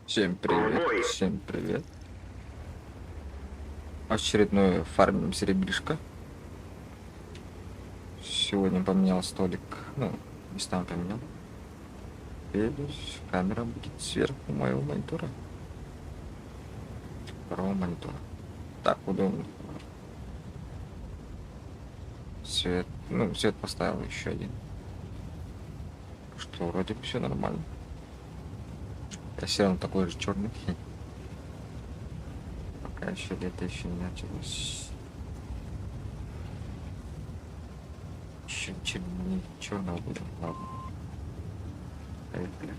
Всем привет, всем привет. Очередной фармим серебришко. Сегодня поменял столик, ну, местами поменял. Теперь камера будет сверху моего монитора. Второго монитора. Так удобно. Свет, ну, свет поставил еще один. Что вроде бы все нормально. Я все равно такой же черный. Пока еще лето еще не началось. Еще не черного будет, ладно. Поехали.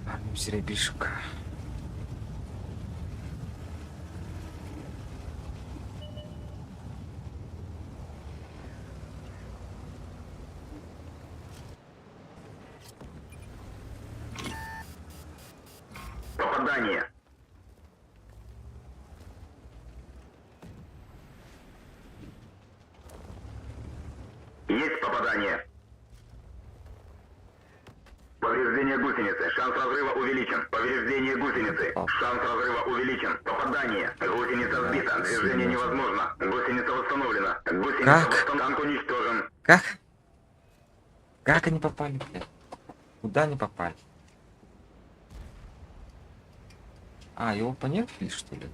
Фармим серебришко. Попадание. Есть попадание. Повреждение гусеницы. Шанс разрыва увеличен. Повреждение гусеницы. Шанс разрыва увеличен. Попадание. Гусеница сбита. Движение невозможно. Гусеница восстановлена. Гусеница восстановлена. Танк уничтожен. Как? Как они попали, блядь? Куда они попали? А, его понерфили, что ли?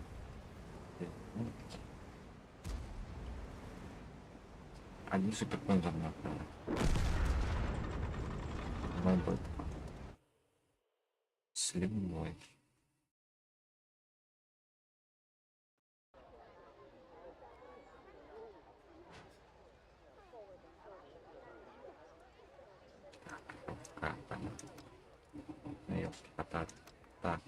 Один суперконтур направил. Мой бот. Сливной. Так, понятно. Ёлки, так. Так.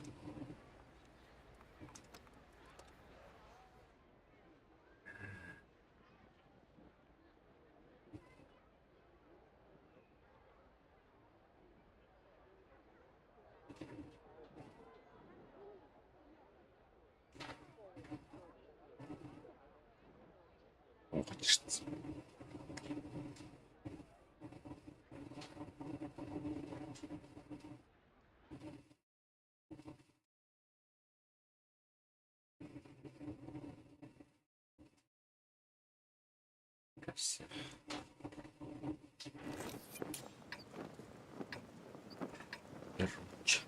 Ох, что. Все. Короче.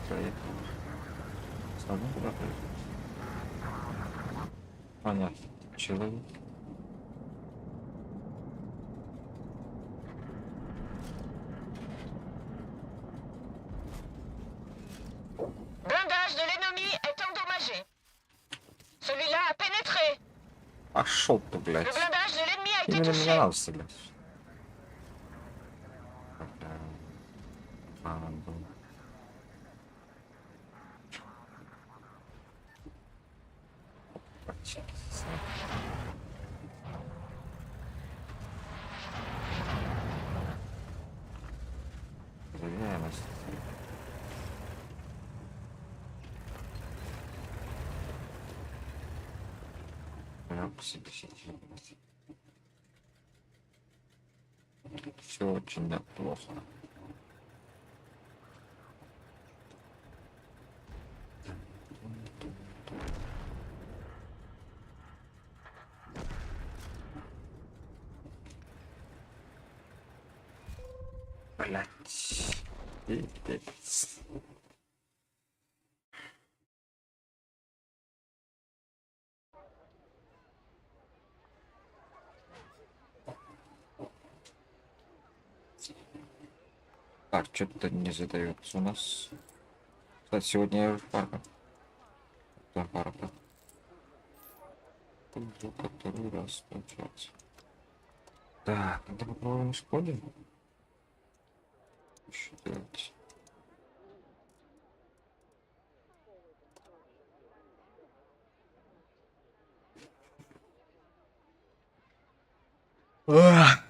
Проехал. Снова куда проехал? Понятно. Человек. Blindage de l'ennemi est endommagé. Celui-là a pénétré. А шел ты, блядь. Le blindage de l'ennemi a été Именно touché. меня надо стрелять. Все очень неплохо. Блять. Пипец. Так, что-то не задается у нас. Кстати, сегодня я в парке. Да, парка. Уже который раз получается. Так, надо попробуем сходим. Что делать?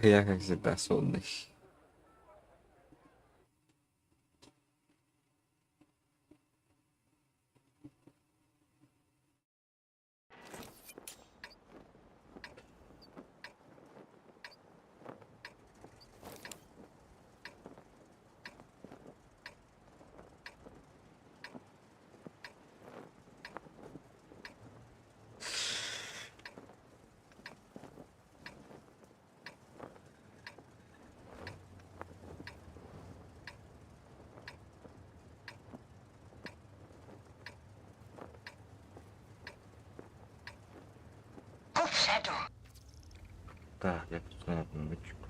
Я как всегда сонный. Kupředu. Так, я тут знаю минуточку.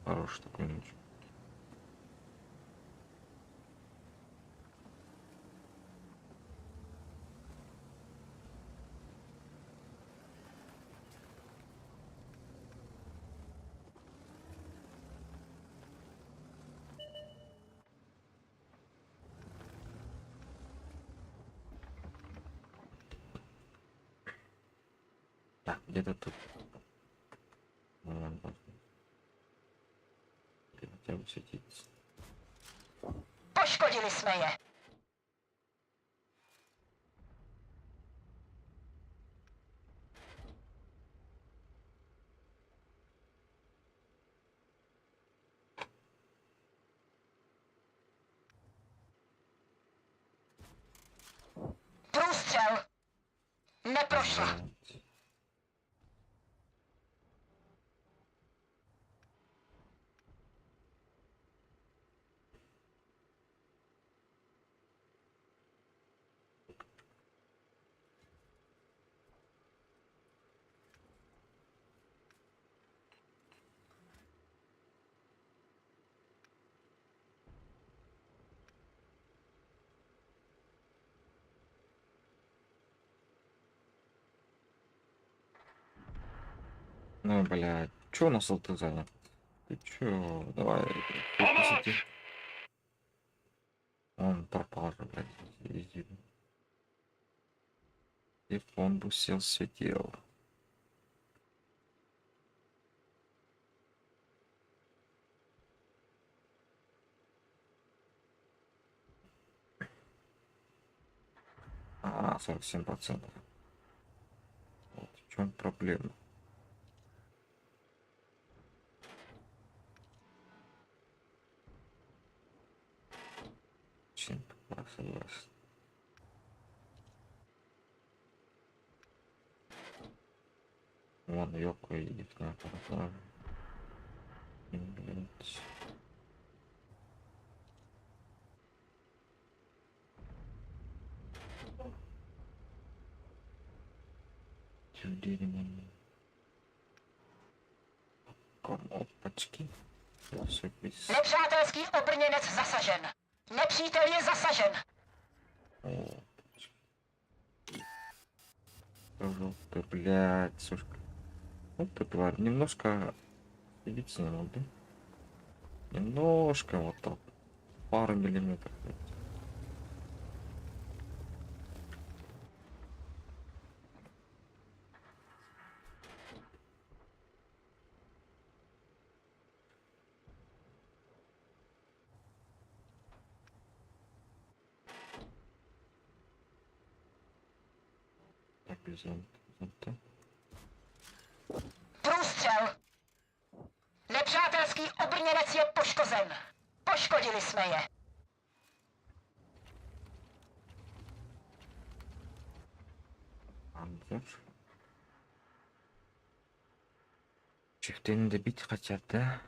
Хороший такой минуточку. Так, где-то тут. Ну, ладно, хотя бы светиться. Poškodili jsme je. Průstřel. Neprošla. Блядь. Ну, блядь, чё у нас ЛТ занят? Ты чё? Давай, ты посиди. Он пропал же, блядь, иди. Телефон бы сел, светил. А, 47%. Вот в чем проблема. Чем согласен. Вон ёбка едет на пару. Блять. Опачки. Все без. Nepřátelský obrněnec zasažen. Nepřítel je zasažen. Пожалуйста, блядь, сушка. Вот ты тварь. Немножко видите не могу. Немножко вот так. Пару миллиметров. Так, без зонта. Průstřel. Nepřátelský obrněnec je poškozen. Poškodili jsme je. Анзер. Чифтени бит качат, да?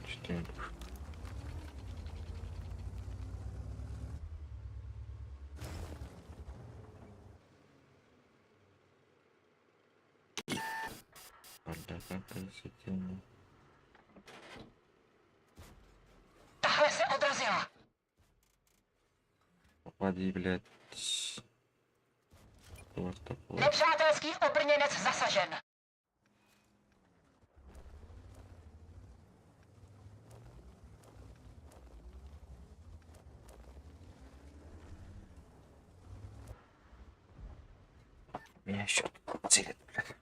Чифтени. Пардака красительно. Tahle se odrazila. Попади, блядь. Вот такое. Nepřátelský obrněnec zasažen. Меня еще целит, блядь.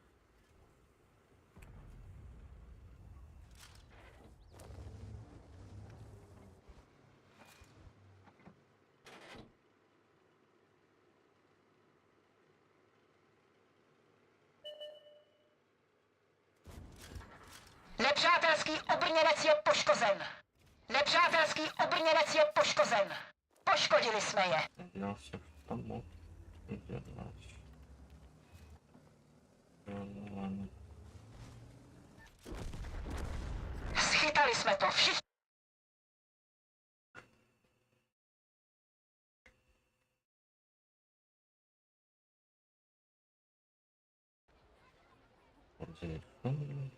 Nepřátelský obrněnec je poškozen. Nepřátelský obrněnec je poškozen. Poškodili jsme je. Надеялся, что помог. Не держался. Ладно. Schytali jsme to všichni. Телефон.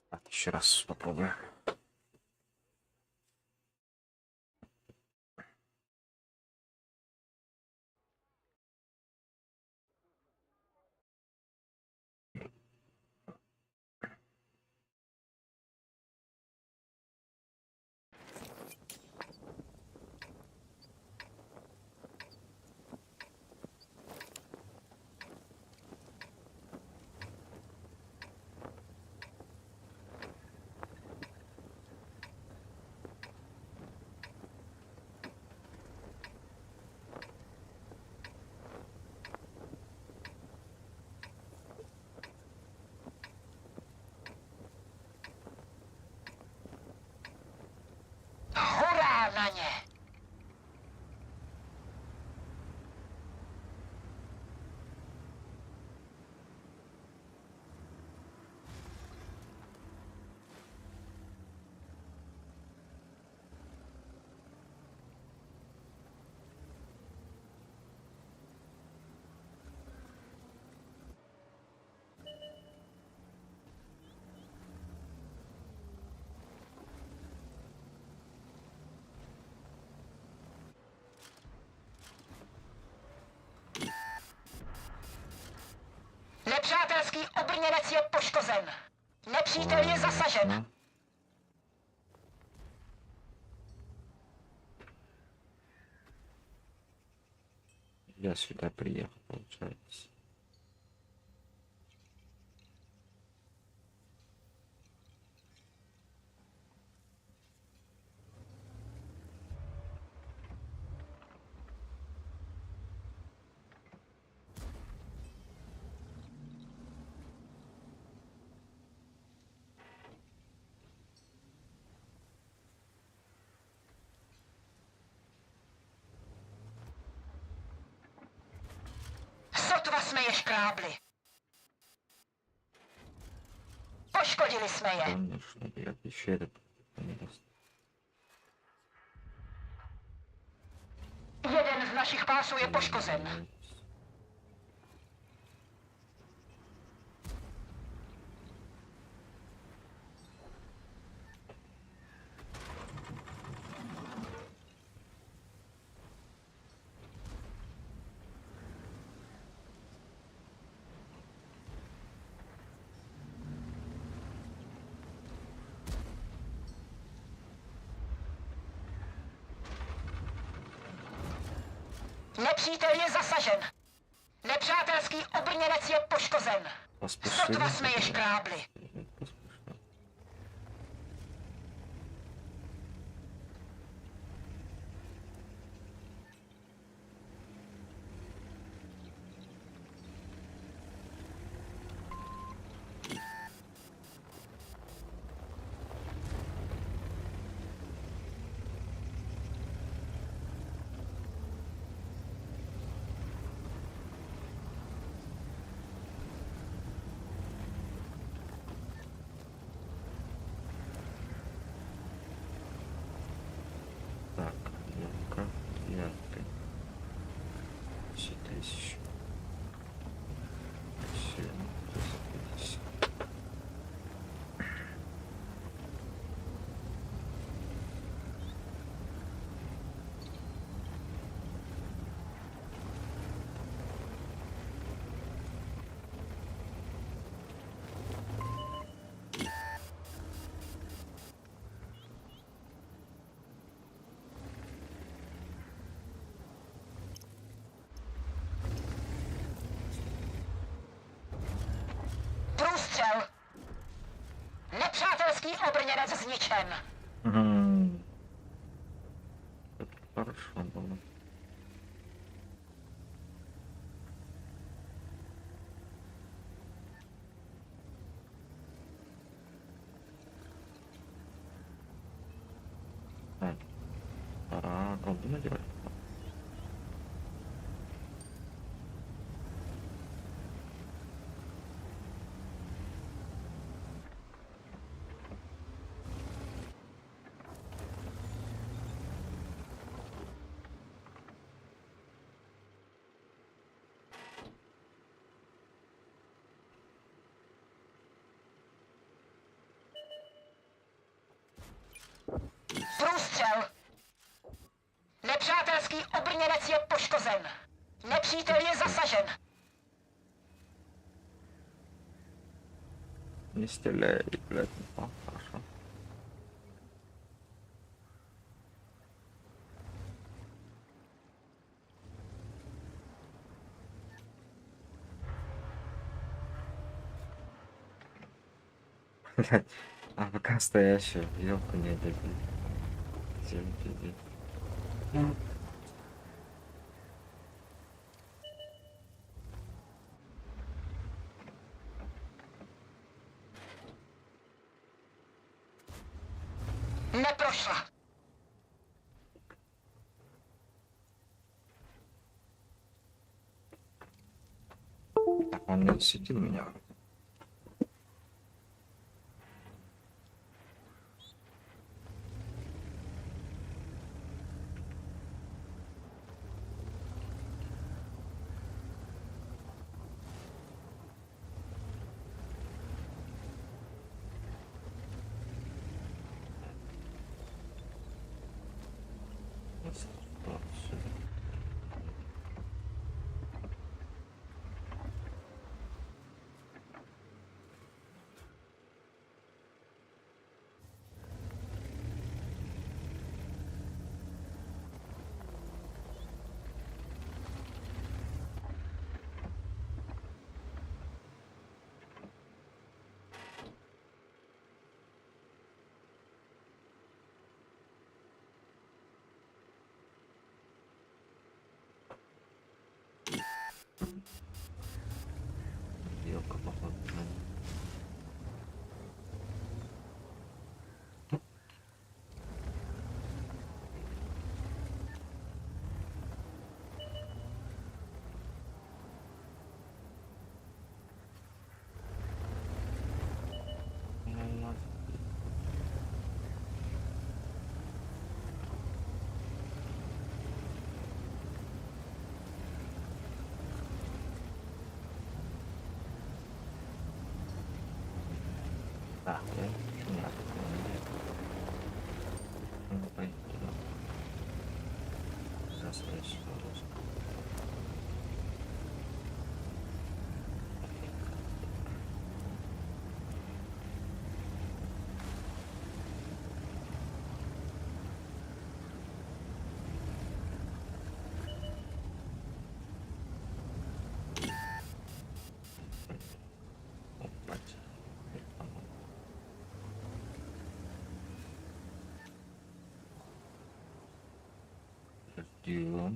Так, еще раз попробую. Hurá na ně. Nepřátelský obrněnec je poškozen. Nepřítel je zasažen. Я сюда приехал, получается. jsme je škrábli. Poškodili jsme je. Конечно, я пещере. Jeden z našich pásů je poškozen. Nepřítel je zasažen. Nepřátelský obrněnec je poškozen. Sotva jsme je škrábli. Так, ну-ка, я ты. 10 000. 750. Průstřel. Nepřátelský obrněnec zničen. Это хорошо было. Так, пора колду надевать. Průstřel. Nepřátelský obrněnec je poškozen. Nepřítel je zasažen. Не стреляй, блядь, хорошо. Блядь, а пока стоящая, ёлку не добили. Всем пиздец. Neprošla. Так, он не отсветил меня. Tak ya, enggak. Ngapain itu? Terus. Diam.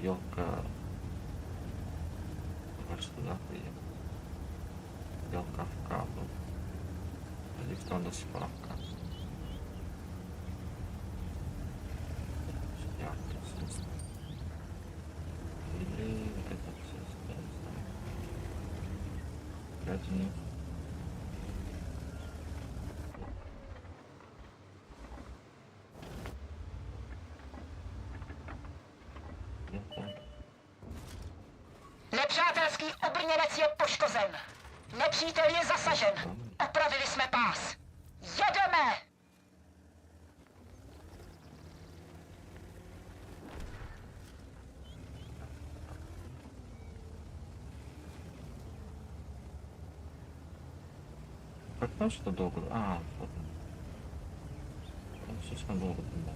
Yoga harus apa ya? Yoga kamu jadi tahun sepakat ini gajinya Nepřátelský obrněnec je poškozen. Nepřítel je zasažen. Opravili jsme pás. Jedeme! Как что долго? Вот. Слишком долго. Да.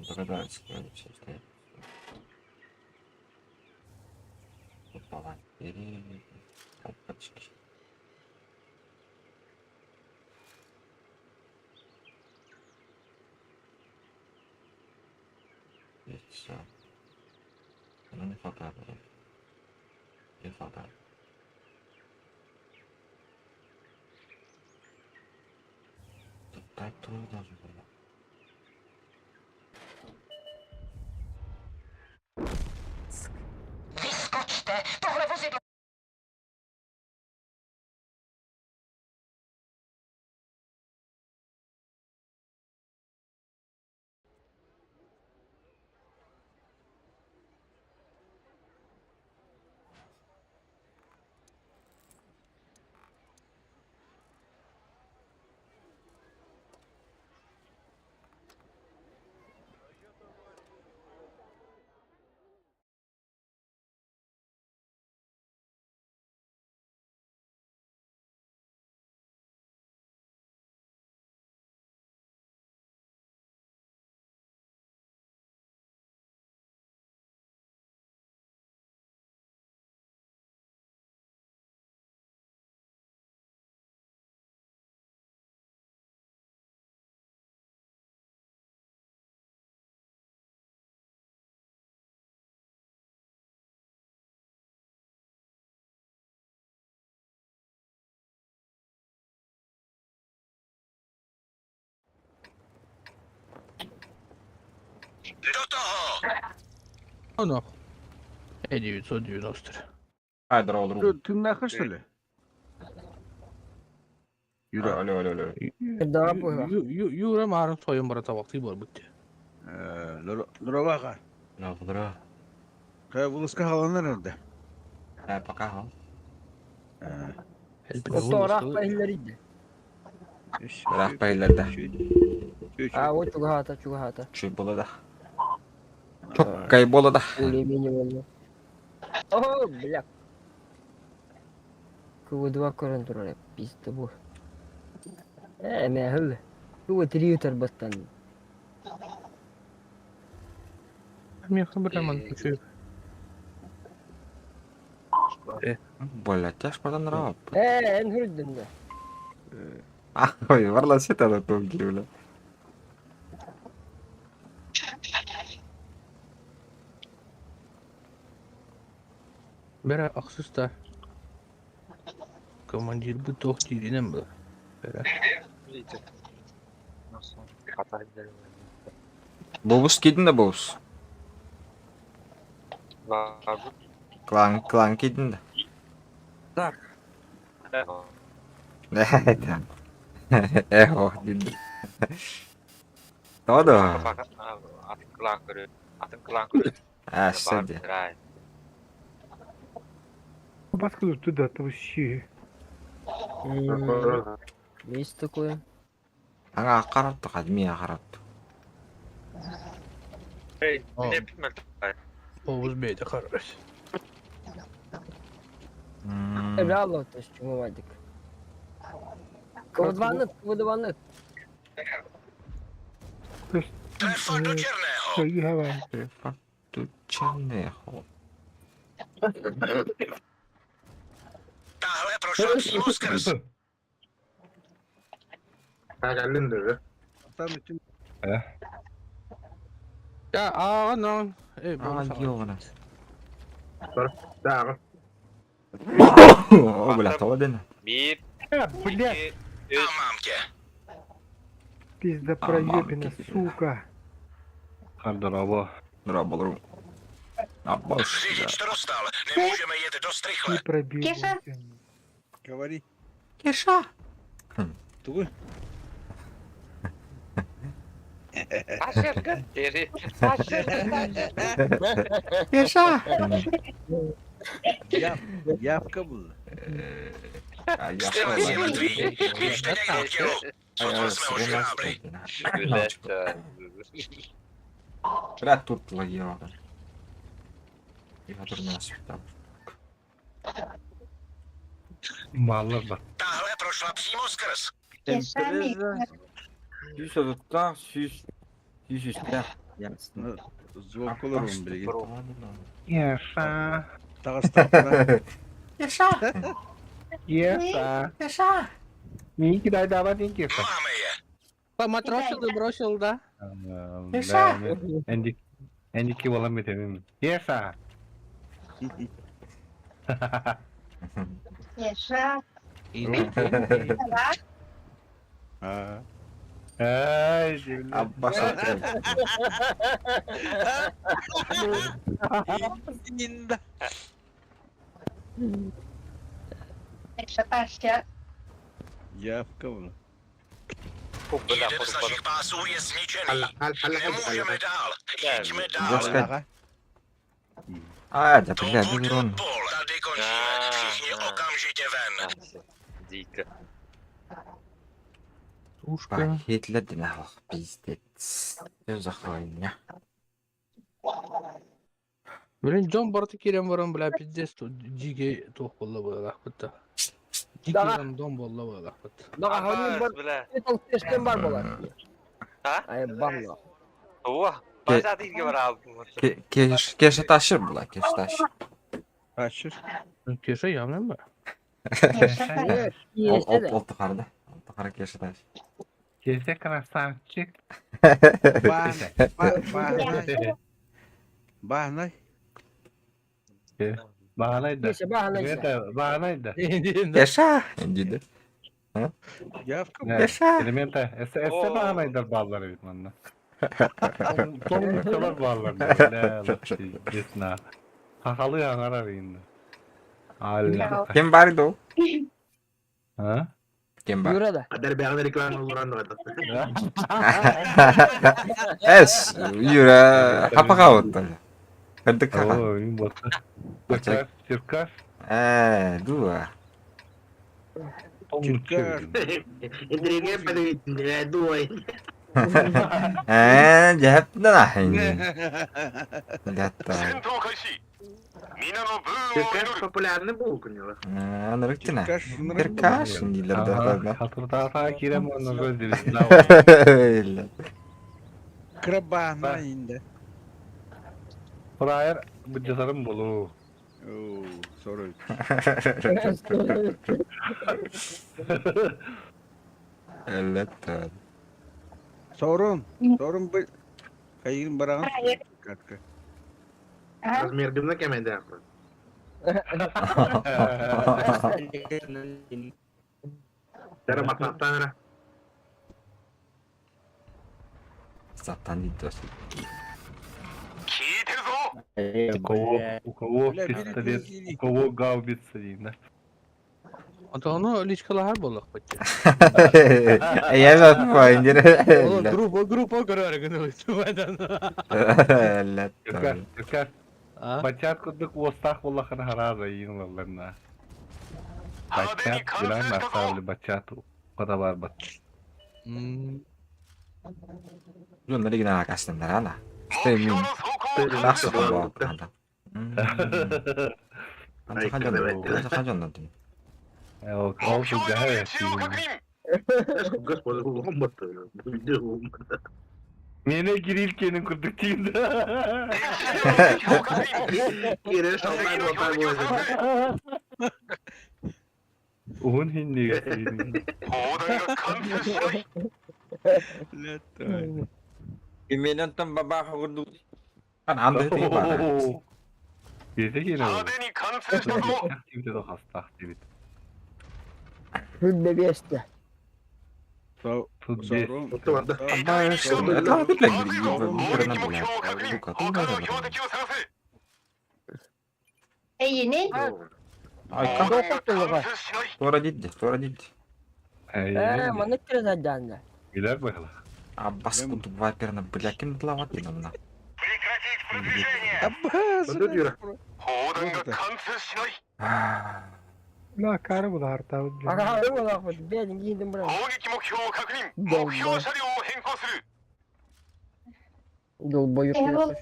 Догадается, короче, стоит. Попала. Или опачки. Все. Ну не хватает. Не хватает. Тут так трудно же было. Vyskočte! Tohle vozidlo Ano. 990. Haydi olur. Tümler kaç öyle? Yürü. Öyle. Daha bu var. Yura marın soyun bara tabaqtı bol bitti. Lura baka. Ne olur? Kaya buluska halanlar nerede? Ha paka ha. Fotoğraf bahilleriydi. Bırak bayılarda. Ha o çok hata. Şu bolu da. Çok kaybolu da. Öyle benim oldu. Oh bilak. Kedua kontrol pista bu. Mehel. Bu triuter bastan. Hem yakın bir hemen şu. Bola ters padan rap. En hurdun da. Ah, oye, varla seta da tom giriyor. Bera aksus da. Komandir bu toh dirine mi? Bera. Bobus gidin de bobus. Klan gidin de. Evet. Eho gidin. Todo. Atın kılan kırıyor. Ah, sedi. Баска туда, то вообще. Есть такое. Ага, караттı kadmiye karatты. Hey, ne bilmem. Oğuz Bey'de kararız. Bravo, то есть чему вадик. Квадванет. Свои гавань. Тут чернехо. Tahle prošla přímo skrz. Tam bütün Ya anan. Aa, Bu giovane. O bля, того дена. Bir, Блядь, iki, A üç. mám tě. пизда проебина, мамки. сука. Kardaraba. Дроболру. А бош. Řidič to dostal. Nemůžeme jet dost rychle. Ты пробил. Говори. Кеша. Tuğ. Aşırı deri. Aşırı. Кеша. Yap kabul. А я Střelec je mrtvý. Běžte někdo k tělu. Sotva jsme ho škrábli. Бля, тут лагировано. Я дурная света. Мало бы. Tahle prošla přímo skrz. Zvuk olur mu bilgi? Еша. Dağıstağına. Кеша. Еша. Ники, дай давай, Ники. Máme je. Бросил, да? Еша. Эндики валам битемим. Еша. Yaşa. Ha. Ай, Жигли. Abbas atıyor. Yaşa taşya. Yap kabul. Jeden z našich pásů je zničený. Nemůžeme dál. Jeďme dál. Doskať. А, да, To бля, bude Бюрон. pol. Tady končíme. Všichni okamžitě ven. Дика. Ушка. Хитлedi ne bak, пиздец. Göz закрой меня. Birin John Bartı kirem varan bile pizdes to jige toh bolla bola lakbıtta. Jigem don bolla bola lakbıtta. Daha hani Abbas bile. bir testten var bolar. Ha? Ay balla. Ova. Başa değil ki var abi. Keşe taşır bu lan, keşe taşır. Aşır. Keşe yamlen mi? Yaşa taşya. Evet. İyisi de. Oltu kardı. Oltu karı keşe taşır. Кеся красавчик. Bahnay. Bağlaydı. Neyse bahane işte. Bağlaydı. Keşe. Ciddi. Yap kabul. Evet. Yaşa. Elementa. Esse bağlaydı bağları bana. Son noktalar bağlandı. La Allah cisna. Hakalı yanar arayında. Allah. Kim bari do? Ha? Kim bari? Yura da. Ada bir iklan oluran da. Es, yura apa kau tuh? Bentuk kakak. Oo, ini botlar. Çırkar, çırkar. Dua. Çırkar. Intrignya pada dua. Jahat dah ini. Lihat. Çirkef popülerini bu okunuyor. Anladık mı? Çırkar şunları Berkas diler Aha, dah. hatır tata kirem onu gözleri. Öyle. Krabahna indi. Prayer bıcasarım bolu. Oo, sorry. Evet. Sorun bu kayın barang. Terakhir. Katka. Размер гимна кемede yaptı. Cara matahtan ra. Satan itu sih. У кого пистолет, у кого гаубица видно. Anta onu liçkalı harbi olak bacı. Iya bak anjir. Oğlum grup o göre gını tüveden. Evet. Çırkar, çırkar. Ha? Бачат кудук востах воллахын хараза yiyin валларна. Бачат bilen masavlı bачат. Kota var bat. Belum tadi kita kasih tentara lah. Streaming. Langsung ke bawah. Mantap. Kancan nanti. O sudah ya sih. Gas pada bomba tuh. Video. Yine girilkenin kurduk timde. Kira sampai botak gua. Uhun hindi kasi. Iminan tam babaka ko doon. Kan anda itu gimana? Bize yine o. Timde de hasta aktivite. Hülle beste. Tudde. Sorun. Itu ada. Ama itu lagi bukan bulan. Buka tuh nggak ada. Yeni. Ay kan. Doktor da var. Suara ciddi, suara ciddi. Manık kira sadece. Biler bakalım. Abbas untuk parkirnya beryakin lewatin namanya. Itu dia. La karı bu da harta. Aga harbi mi lan? Ben giydim buraya. Bomba. Yol boyu Erol.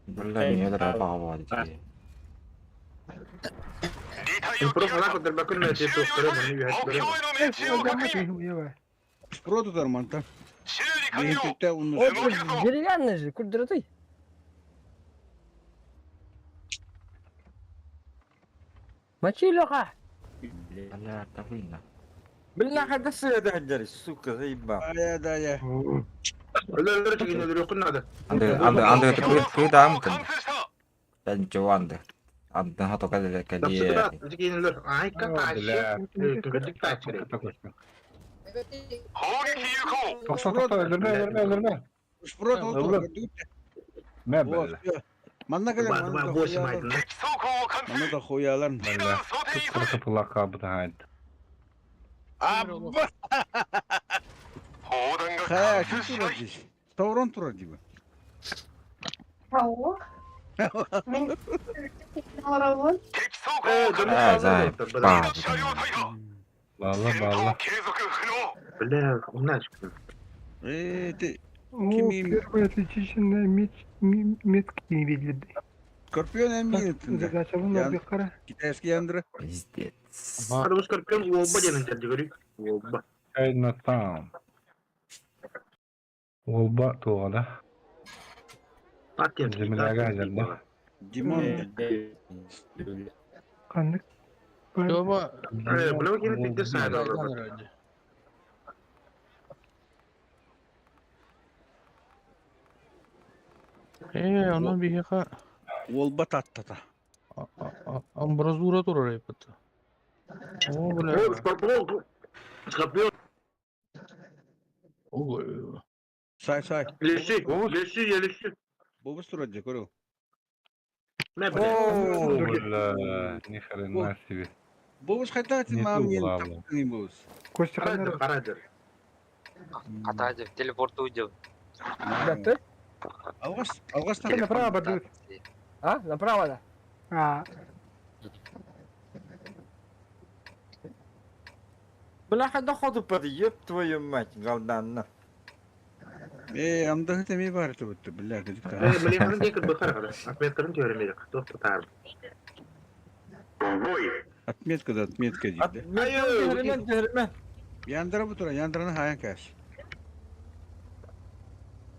Belum ini ada apa-apa di sini. Improve malah kau terbakar nanti itu. Terus mana ya? Pro tutar mantan. Nihikte onu. Geri gelmez. Kurdurdu. Maçıyla ha. Ada tapi nah. Billah kada sudah hajar suka iba. Aya da ya. Öyle çekin öyle okun nada. Anda kita mungkin. Dan coba anda. Anda atau kali Tapi dia. sudah çekin öyle. Ay kakak. Gıcık taşır. Toksa öldürme. Pro tutar. Ne böyle? Manna kadar Bak boş maydın. Manna da koyarlar. Kıpırtıpı lakabı da haydi. Abba. Kaya şu turadı. Savron turadı bu. Tahu. Men. Orang. Zai. Bah. Valla. Öyle onlar çıkıyor. Kimi içinde metki bildi. Skorpion emniyetinde. Kita eski yandıra. Пиздец. Ada skorpion wobba jangan jadi gori. Wobba. Chinatown. Olba tuoda. Pakai. Bizimkiler geldi. Dimon. Kandık. Coba. Belum kini tiga sana. Ona bir yaka. Volba tattata. Ambrazura durur yapıtı. O bile. Skorpion. Skorpion. Ой. Say. Лещи, я лещи. Bobus duracak oğlum. Ne Oo, bля, ни хрена себе. Bobus kaçtı Не mam тут yeni была, taptın Bobus. Костя Харадер, харадер. Катайдым, телепортты уйдем. Дәтті? Algas tak. Направо, дует. А, направо да. Бляха, доходу подъеб твою мать, галданна. Amda hıte mi var tuttu billah dedik ta. Мелеханын декір бұқар қада. Атметкарын көрімедік. Тоқты тарым. В бой! Atmetka ciddi. Tehirmen. Yandıra bu tura, yandıranı hayan kaç.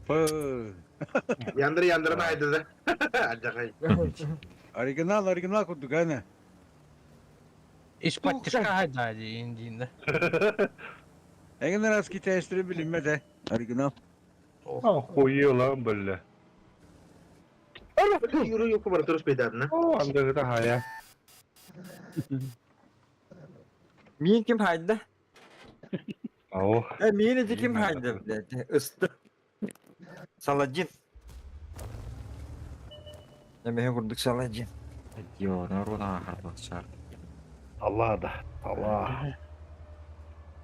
Pı. Yandırın aydı da. Acakay. Original kurduk hani. İş patişka haydi indiğinde. Engin raski testleri bilinmedi. Original. Охуел, lan, bля. Yürü yoku var turus beydarına. О, андагы да хая. Min kim haydi? Ау. Mini kim haydi? Istı. Salacin. Emeğe kurduk salacin. Yo, народ arkadaşlar. Allah da. Allah.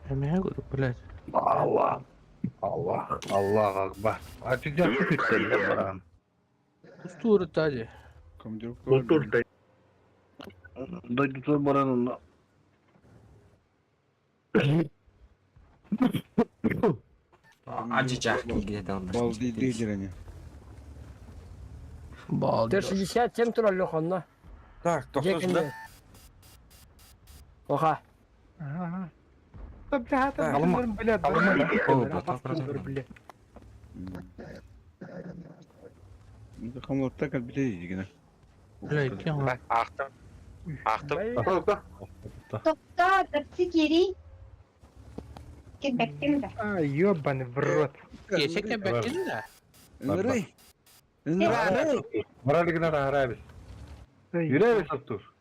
Hemen koyduk блядь. Allah. Allah akbar. Açıkçası fikirde buram. Устуры тади. Komduruk Bu turda. Dayısı buranın. Acıcak ilgili alır. Bal değildir hani. Bal. 60 чем тураллы хонна. Так, 90'da. Оха. Kamlotta kal bileydi yine. Блядь, кем он? Ақтым. Тоқта, тапсы кири. Кебектим да. Ёбаный в рот. Geçek ya bekledin de. Nırıy. Morali gına da harabis. Yüreği sattur.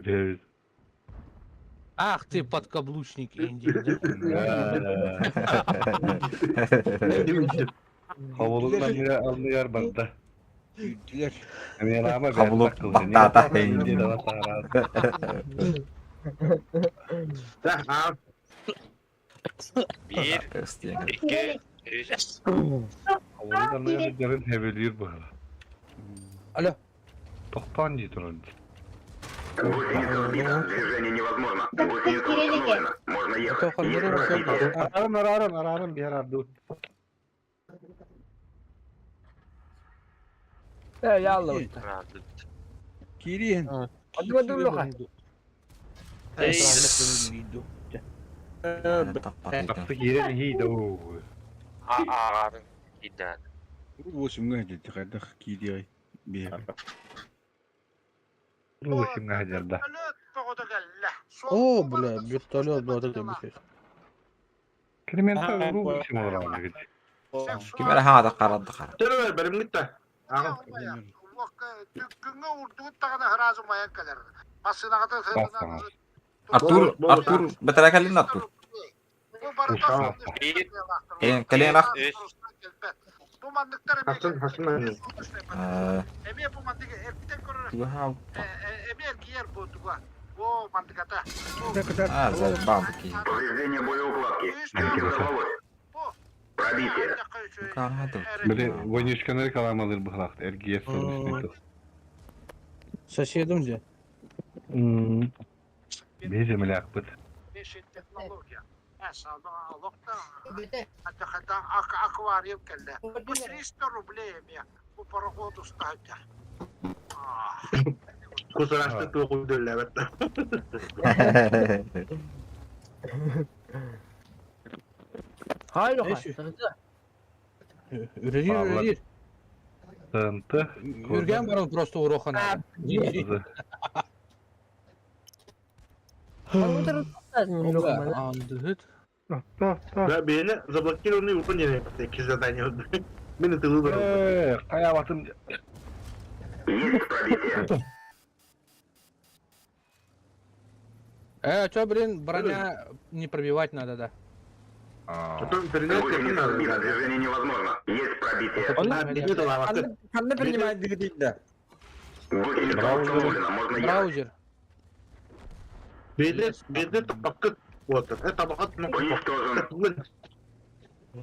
Yüreği. Ах ты подкаблучник indiğinde. Havulundan yine anlıyor banda. Yüdüler. Yani ama Havlu patata hindi de var. Bir, İsteyen. iki, üç. Havulundan yine yarın heveliyor bu hala. Alo. Toktan cidden. Гусеница сбита, движение невозможно. Гусеница восстановлена. Можно ехать. Тоха, Есть нервы пробитие. Ararım bir yer ardı. Yallah. Kiriyen. Hadi bakalım loka. Artık yerin iyiydi o. Ağrın giden. Bu şimdi dedi kardeş kiriyen. Bir. Bu şimdi hacerda. О, бля, вертолет был это bir Kilimental bu şimdi olur abi. Kimere ha da karadı karadı. Dur benim gitti. Tükkünge urduğu tağına hırazı mayan kadar. Masına kadar Basma. Artur, betere kallin Artur. Bu barıda Bir, Kalian ak. üç. bu mandıkları Hasın. emiye bu mandıkı erkten korur. Dua ha. Emiye giyer bu tuğa. Bu mandıkata. Ha, zaten bandı ki. Повреждение боеукладки. Чем взорвалось? Пробитие. Kanadı. Böyle vonişkanları kalamadır bu halakta. Ergiye sormuştu. Соседом где? Bizim ilakbıt. Beşin teknolojiya. Esada alokta. Hatta akvaryum kelle. Bu 300 rubley emiye. Bu parakodu ustahca. Kusuraştık bu kudurla evet. Hayır loka. Üredi. Sıntı. Yürgen var просто урохана. Andıhıt. Да, бeni заблокированы выполнили. Такие задания. Beni тылы durur. Kaya batım. Есть пробитие. Чё, блин, броня не пробивать надо, да. Потом перенять как Гусеница надо. сбита, движение невозможно. Есть пробитие. Kandı bilmem değil de. Гусеница установлена, можно ехать. Браузер. Беды табакы. Вот, это табакат, ну, Уничтожен.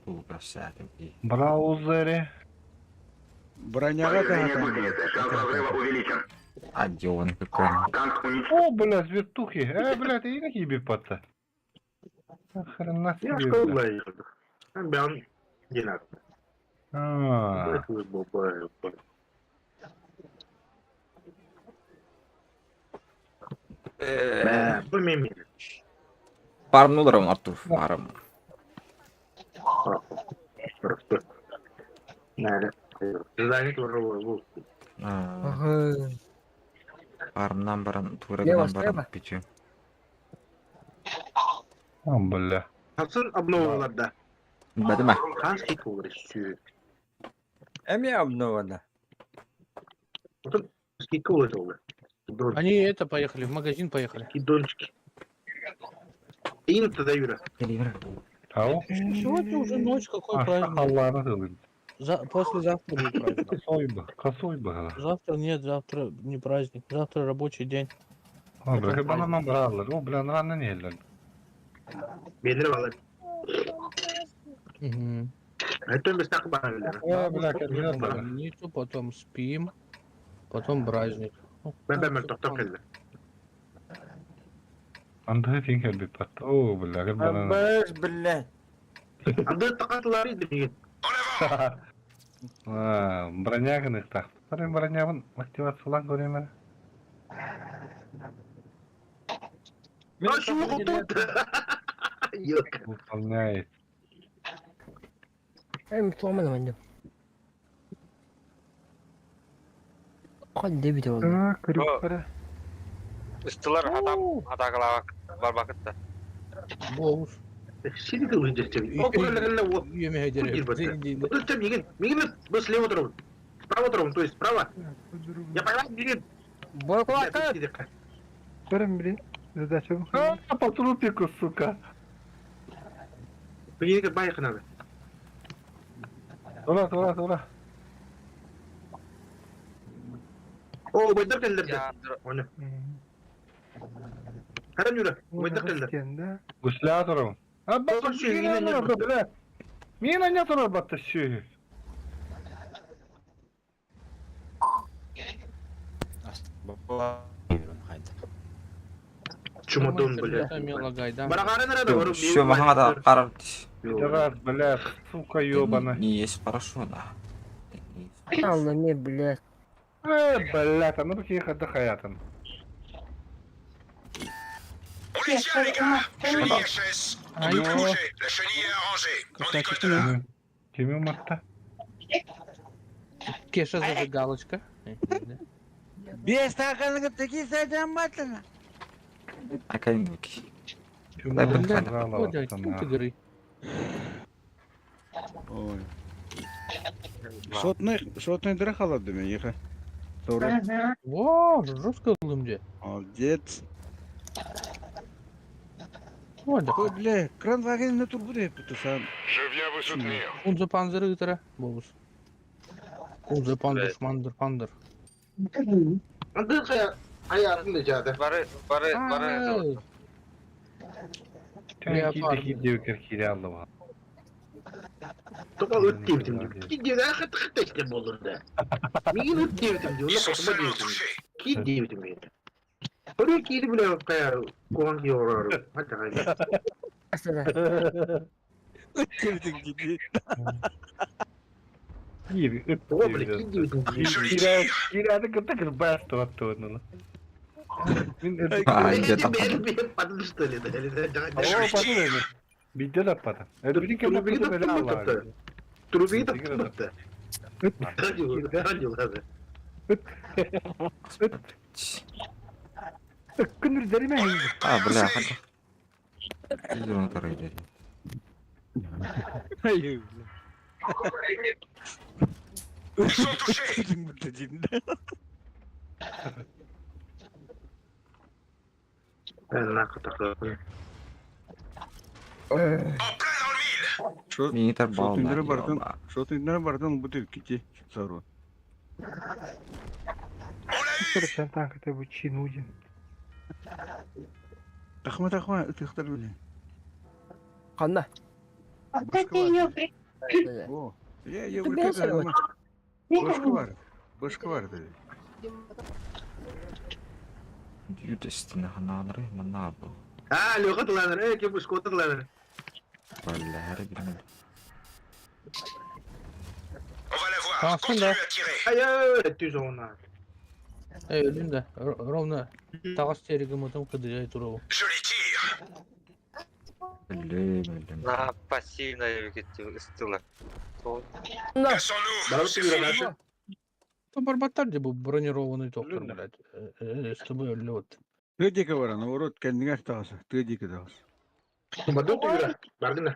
Сука, всякий. Браузере. Броняға Повреждение да гусеницы. Шанс разрыва увеличен. Адион какой. Танк уничтожен. О, блядь, вертухи. Блядь, и какие бипаты. Охрена Я себе, что блядь. лайк. Бян. Динат. А, Білмеймін. Пармнуларым, Артур, парым. Нәрі. Задание тоже был. Парымнан баран, турагынан баран пичу. бля. Қасын обноваларда. Бәдіме? Қанский колыр сүйі. Emi обнована. Қанский колыр жолы. Они это поехали, в магазин поехали. Кидончики. Иң туда юра. Ау? Сегодня уже ночь, какой праздник? Allah'ını kılın. Послезавтра будет праздник. Kassoy bu. Завтра нет, завтра не праздник. Завтра рабочий день. Abi bana mı bağlar? O bilen ranı ne lan? Бедір балар. Угу. Әйтен біз тақы бағалар. Больницу, потом спим, потом праздник. Ну, Бәбәмір тоқтап келді. Anda tinker bir pat. O bilen bana. Abbas billah. Анда тақатылар еді деген. Ha, bроня kınıkta. Benim bronямın motivasyon göreyim. Ашу құтылды. Yok. Выполняет. Hem tuğmadım annem. Hadi bir de oldu. Üstüler hata kılak var vakıtta. Боус. Сені де өңдер тем. О, көйлеріне о. Еме Кудир бәтті. Бұл тем еген. Мегін бұл слева тұрмын. Справа тұрмын, то есть справа. Я понимаю, меген. Boy kulakta. Берем блин. Задача. А, патру пику, сука. Мегенге байық надо. Тура. О, байдар келдерді. Yandır. Оны. Қарам жүр. Байдар келдер. Gusla durum. Ha bak Oğlum, şu şey, yine yine ne oldu bre? Yine ne durur battı şu? Чумадон, блядь. Мелагайдан. Барағары нәреді бару. Все, маған да қарар. Пидорас, блядь, сука ёбана. Не есть хорошо, да. Allah ne блядь. Блядь, а ну какие ходы хаятын. Kimi matta? Кеша зажигалочка. Bir sakalını teki saydan batına. Академик. Kimi Дай matta? О, дядь, ну ты горы. Ой. Сотный дыра қалады мен еқа. Doğru. О, жестко кылымже. Молодец. О, да. Ой, бля, кран вагин на турбу деп тұтысан. Кунзы панзыры гытара. Боус. Кунзы пандыр, пандыр. Анда ayarını da cadı. Barı. Tüyeki devkir kiri aldı var. Topa öt devdim diyor. Ki devden hatta işte olur da. Migin öt devdim diyor. Ona bakma devdim. Ki devdim ya. Oraya kiri bile kaya kovan ki uğrar. Hadi hadi. Aslında. Ötürdün gibi. Kiri öt Topa bile ki devdim diyor. Kiri adı kıta kır bastı attı onu. А, где-то Benim patlı что ли? О, подумай. Видео да пата. Это блин, как Трубы будто да бы Трубы да путта. Радио hadi. Күнір дәреме хейді. А, бля, хата. Иди на тарайде. Hayır. Ötürdün burada cimde. Ben ne kadar Şu Militer şu bağlar tündere ya bardın, bak. şu tündere bardın bu tür kiti sarı. Sen tankete bu Çin ucun. Takma ıtıklar bile. Qanda. Başka var. O. Ya Ben ülke sana ama. Başka var dedi. Yürü üstüne hanaları hemen ne yapıyor? Ha, lukot lanır. Ki bu skoter lanır. Böyle her birine. Kalsın da. Hayır, düz onlar. Ölüm de. Ровно. Тағас терігі мұтым қыдырай тұру. Ölüm. На пассивное ведь стыла. Bana bir şey göremezsin. Там барбаттар де бұл бронированный тоқтар, блядь. Чтобы өлі от. Tüdeki var ana, orot kendine tağası. Tüdeki tağası. Badu tu yürü. Bardın ne?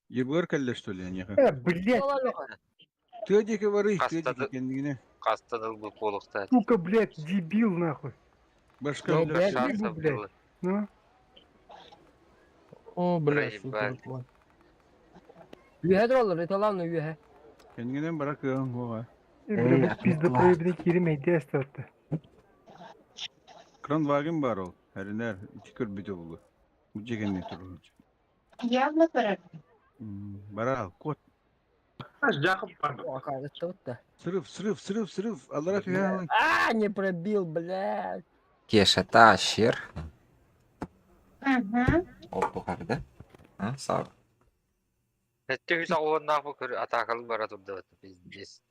Yılgır kelle что ли, они. Блядь. Tüdeki var, Hasta da- tüdeki kendine. Кастаныл бы полухта. Сука, блядь, дебил, нахуй. Başka Ya bir ben- Шансов блядь. было. Ну? О, блядь, сука. Проебали. вот. Üye de olur. Etalanla üye. kendine bırakıyorsun o. Kranwagen var o. Her ner iki kır bir de olur. Bu cekenni turur. Явно пора. Bara kot. Az Jacob pardon. Hakaret tavuk da. Sırf. Allah razı olsun. А, не пробил, блядь. Keşe taşır. Угу. O bu karda. Ha sağ ol. Это все он нахуй атакал барат отдавать, пиздец.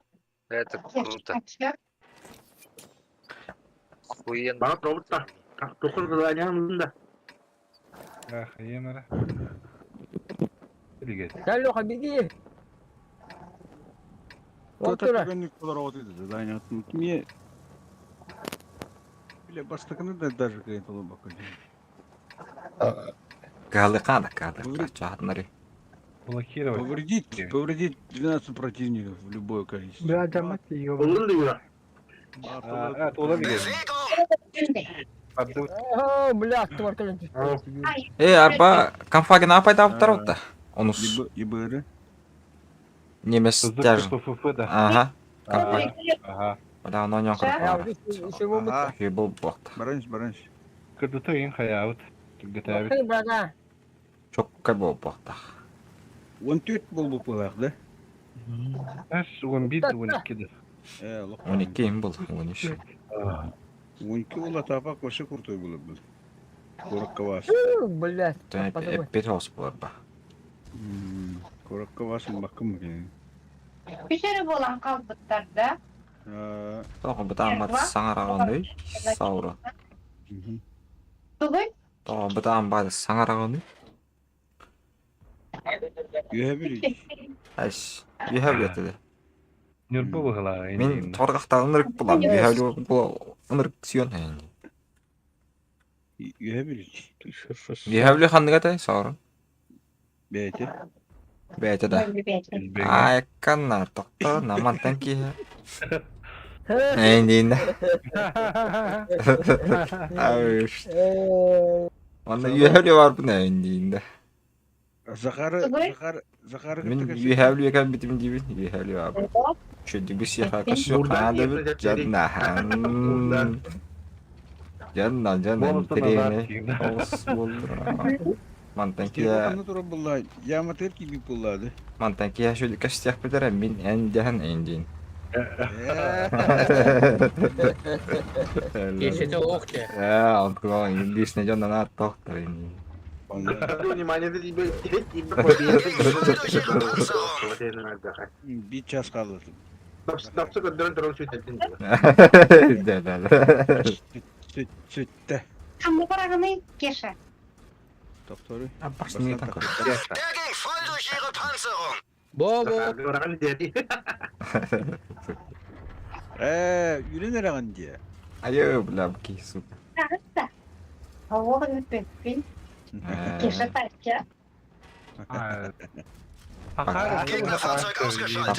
Это круто. Охуенно. Bana robot da. Dokuz kızı da. Ah, iyi mi? Hadi gel. Алло, беги. Кто Вот так туда. не работает, задание. Мне бля бастаканы да даже какая-то лобака. Kaldı. Çağatları. Блокировать. Повредить 12 противников в любое количество. Oldun da yürü. Evet olabilir. О, блядь, тварь, Araba kamfagi ne yapaydı abi tarafta? Onu Ибыры. Nemes Hızlı tяж. FFF da. Aha. Kamfagi. Ага. Bada onu yok. еще его мы... Ага. Bu bot. Баранч. Кырдытайын хаябыт. Тигдетабит. Ты, брата. Çok kaybol bot. 14 бол bu pılak da. Аш 11 12'dir. Allah. 12 im bul. 13. 12 ola tapak başı kurtoy bulur bu. Korak kavas. Блядь, Dönüp подумай. hep bir olsun bu araba. Korak kavasın bakın mı yani. Пещера болан қалбыттарда. Toğu bu da ambat sanarağını. Saura. Бүгін Toğu bu da ambat sanarağını. Yühebilir. Aş. Yühevleti. Nürbe bıhılar. Мен торгақта ынырык буламын. Yühevli bu ынырыk сүйен. Yühebilir. Yühevli ханныга да саурын. Бәйте. Бәйті да. Ай, каннар тоқты, намантан кие. Эйндейін. Ауш. Onda yühevli var bu ne eyndiğinde. Zakarı Min yühevli yakan bitim gibi yühevli var bu. Şöyle bir siyah arkası yok. Buradan Ha da bir yapılacak canna. Canna direne. Os buldu. Mantan ki ya. Anı tura bullahi. Yamater gibi bulladı. Mantan ki ya şöyle kaç siyah bedere min endiğin eyndiğin. Кешете оқ те. Антуан İngilizce canna ne tohtar eyndiğin. Внимание, ты тебе Bir ças kaldı. Napsı kadar durum sütettin. Dedeler. Sütte. Kamu paragını keşe. Doktoru. Bak şimdi tak. Bo. Gören dedi. Yürü nereye diye. Ayo bilam ki su. Tarıkta. Hava öpün. Keşe tarıkta.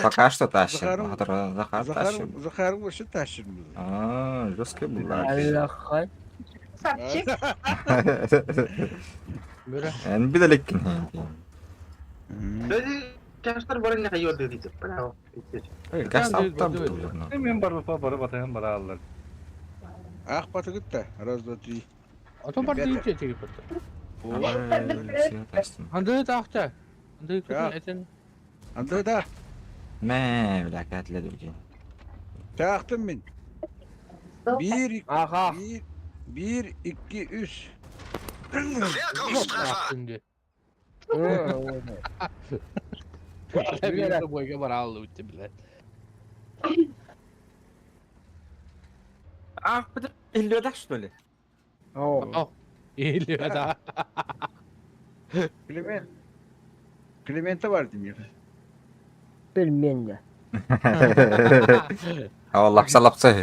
Пока что тащим. Захар тащим. Захар başı taşır mı? Жесткий был. Аллахай. Sapçık. Böyle. Yani bir de lekin hindi. Jadi Chester barang nak kayu dito. Bravo. Kaç Tamam, aptal dur, bu dur. turlarına. Hemen barı bara batayan bara alır. Ах, патыгытта. Раз, два, три. Ata var değil ki teki pata. Öyle kastım. Handı tahta. Handı Ya. kutun eten. Anda da. Memleketli Türkiye. Taktım ben. Bir, Aha. bir, iki, üç. Şimdi. Hı, Bir de boyga var aldı bitti bile. Ах, Илья, что ли? Oo. Oh. İyiliyor da. Климент. Климента var demiyor. Bilmiyorum de. Allah salapsa.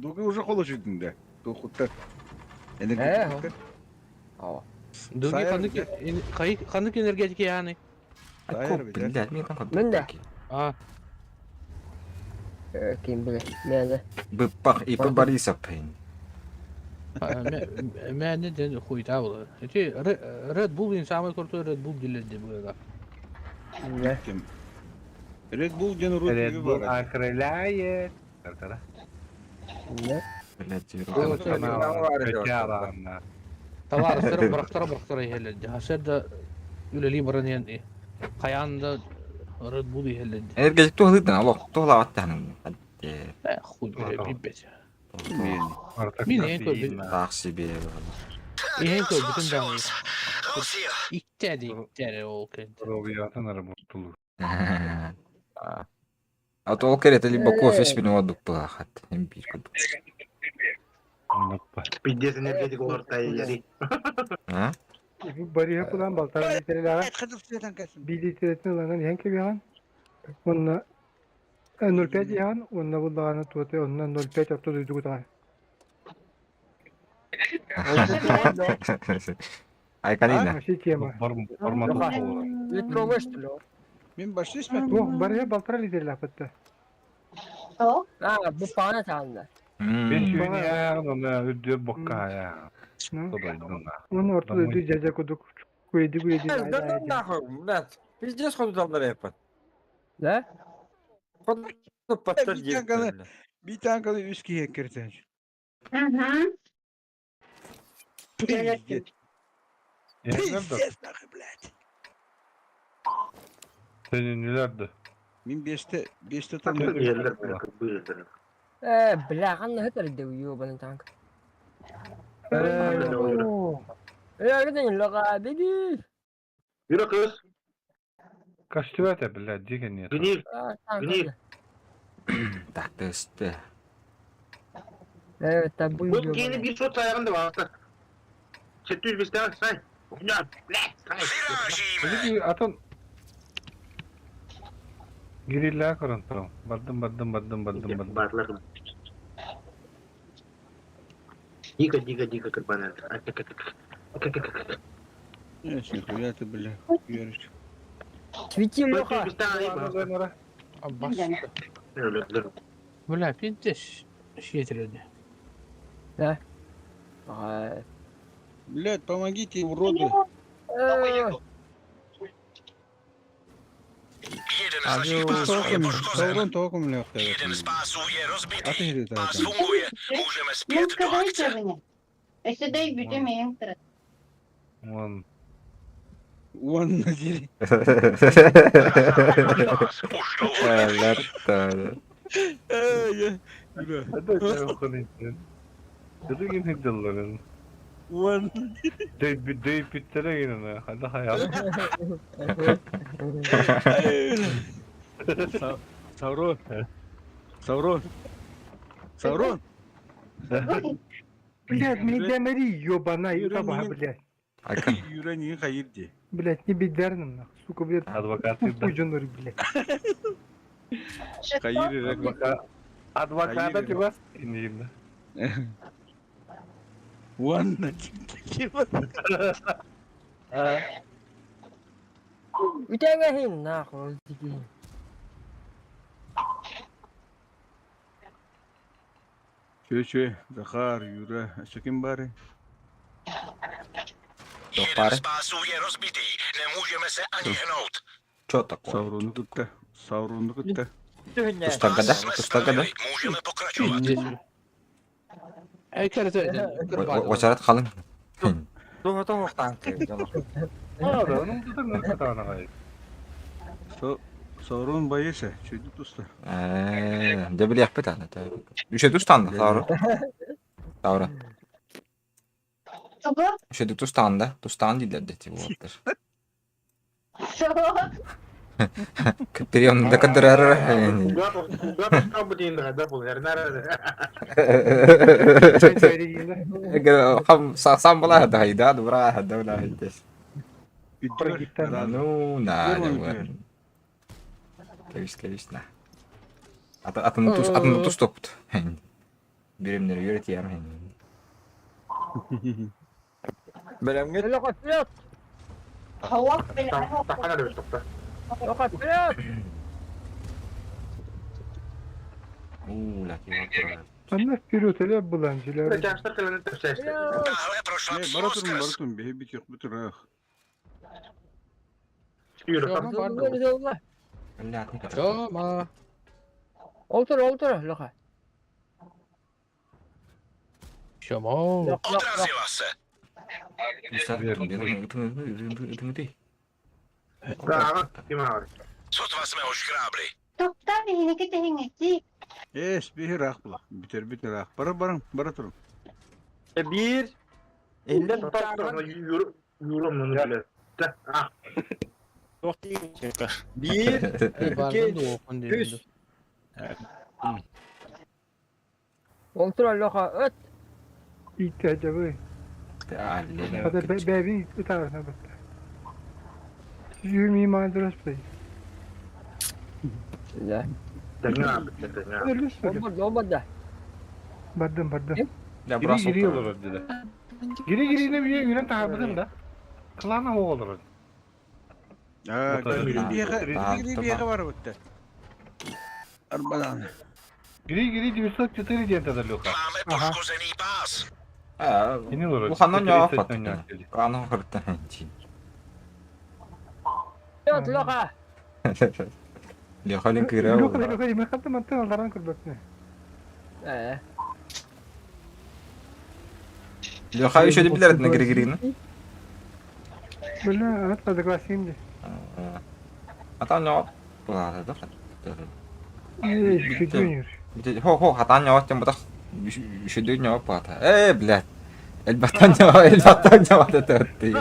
Дуги уже холочудun da. Dokutta. Enerji. Dugi Sayar kanık energetik yani. Sayar bir de. Bilder mi kanka? Ben de. Aa. Kim bilir. Nerede? Bıpak ipi bari sapayın. Ben ne dedi huyta olur. Red Bull insanı kurtu Red Bull diledi bu arada. Ne? Kim? Red Bull gene Rut Red gibi Bull var. akrelayet. Kartara. Ne? Öyle diyorum. Evet, evet. Kaçaran. Tavar sıra bıraktıra heledi. Hasır da üleli baranyan kayan da Red Bull heledi. Energetik tuh hıdın Allah tuh lavat tanım. Hadi. Huy böyle bir bet. Min en kötü. Taksi bir. İyi kötü bütün damı. İktidar o kent. Robiyatın arabası. Atau oke deh tadi baku fish binu waduk bahat. Hem bir kudu. Pides energetik ortaya jadi. Ha? Bari yapılan baltar litreler Evet, kadın sıradan kaçsın. 1 litresini alan yanke bir an. Onunla 0,5 yan, onunla bu dağını tutuyor, onunla 0,5 yaptı duydu bu dağı. Ay kanina. Ama şey kiyama. Formatı olur. Litro baştı lo. Benim başı ismet. Bu bari baltar litreler hatta. Ha bu pahalı tanrı. Ben Hmm. şu ya ona ödüyor bokka ya. Onun ortada duydu caca kuduk. Kuydu. Да нахуй, блядь. Пиздец, ходу там yapın. Ne? Ходу подтвердить. Bir tane kadın üskü hekkerten. Пиздец. Pizdes nakı blad. Senin nelerdi? Min beşte tam Yerler bırakıp buyurdular. Bırakan ne kadar dövüyor bana tank. Oo. Gidin lo abi. Yürü kız. Kaç tüvet ya billah diken ya. Vinir. Vinir. Tak teste. Evet tabi bu Bu yiyor yeni bana. bir shot ayarında var. 700 tane say. Ya, say. Peki atın. Girilla karın tamam. Badım. Barlarım. Дико карбонат. Evet, şimdi hayatı bile. Görüş. Tweet'i lo ha. 700 tane iyi bak. Bas. Öyle. Böyle bir de şey getirdi. Блядь, помогите уроду. Толком легко. А ты где там? Ulan. Вон на дерево. Evet tabii. Hadi sen konuşun. Hadi yine dalların. Вон. Deyip bittere yine. Hadi hayal. Саурон. Саурон. Саурон. Блядь, midemleri yiyor bana sabah блядь. Hakan. Yüreğin hayır diye. Блядь, не бедерным нахуй. Сука, блядь. Advokatı da. Ucunları блядь. Hayır yürek. Advokata cevap ineyim de. Вон на Ütengehin nahol digi. Çöçe, Zakar, Yura, Şakim bari. Yok bari. Çok tak var. Savrunu kıtta. Savrunu kıtta. Tustagada. Tustagada. Vaçarat kalın. Tuh tangke. Aa, onun tutar ne kadar kayıp. Savrun bayese. Çocuk usta. De bile yapı tane. Düşe tustandı. Doğru. Doğru. Düşe tustandı. Tustan değil de bu vardır. Kıpırıyorum da kadar arar. Gua kamu di ada pun nerede? Ham sağsam bula da hayda da bura hada bula hayda. Bitti. No na ne var. Keviş na. Atın tuz toptu. Birimleri yönetiyor. Benim git. Loka pilot. Tak ada besok tak. Loka pilot. Laki var. Anna pilotele Udah bulancılar. jangan kalian terses. Baratun. Bir yok bütün ha. Yürü. Yolla. Şoma. Otur Loka. Şoma. Yok. Bisa itu değil. Nah, gimana? Bir akla. Biter ak. Baratun. Bir. Elinden Sama yürü mü böyle? Ah, Bir. Bardan da okun diye. Üç. Otur Loka. Öt. İhtiyacı bu. Hadi bebin bir tarafına bak. Yürümeyi mandırız payı. Güzel. dengar, dengar. Öyle Olmadı. Bardım. Ya burası Giri olur öyle. Giri yine bir yöne tahabıdın da. Klana o olur. Ha, bir Tamam. yere var bitti. Arbadan. Giri diyorsak çıtırı diye tadı loka. Yine olur. Bu kandan ya fatı. Kanı hırttan henci. Pilot Loka. Dia halin kira. Loka yemek yaptım attım aldaran kırdık ne. Dia hayu şöyle bilir ne giri. Böyle evet tadı klasiyimdi. Atan ya. Bu da. Gidiyor. Ho hatan ya macam betul. Şöyle ya apa ta. Bilet. Elbatan ya da terti.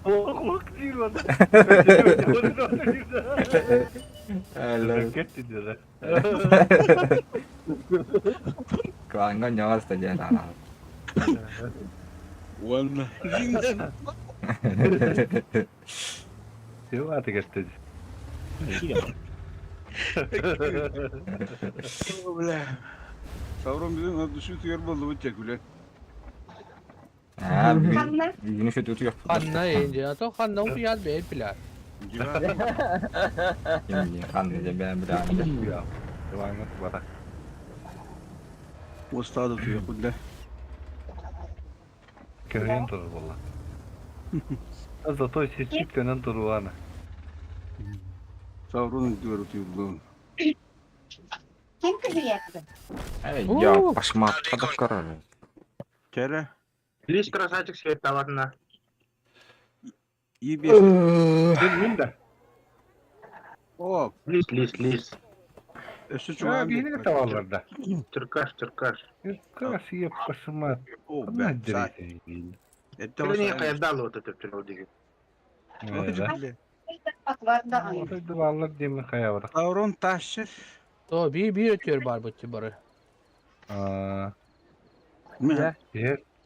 Kork değil lan. Allah. Gitti diyorlar. Kawan nyawa saja tak. Vallahi. Yok artık gitti. Savrun bizim adı şu tüyer buldu bu çekülen. Ha, begini şu tutuyor. Kanna yiyince atau kanna uyar be pilar. Ini kan dia ben bir daha. Ya. Devam et bana. Ustadı tüyer kulle. Köyün durur valla. Az da toy seçip denen durur ana. Savrun tüyer buldu. Kim kırıyorsun? Ya pas mata dah karar. Kere. Please красавчик свет товарна. İyi bir. Minda. Oh. Please. Eşi Ya bir yine tavallarda. Черкаш. Kırası yapasıma. Oh Ne ben. direyim. Ты не кайдал вот это пилотики. Orada duvarlar demin kaya var. Savrun taşı. O bir ötüyor barbutçu barı. Aa. Ne? Yer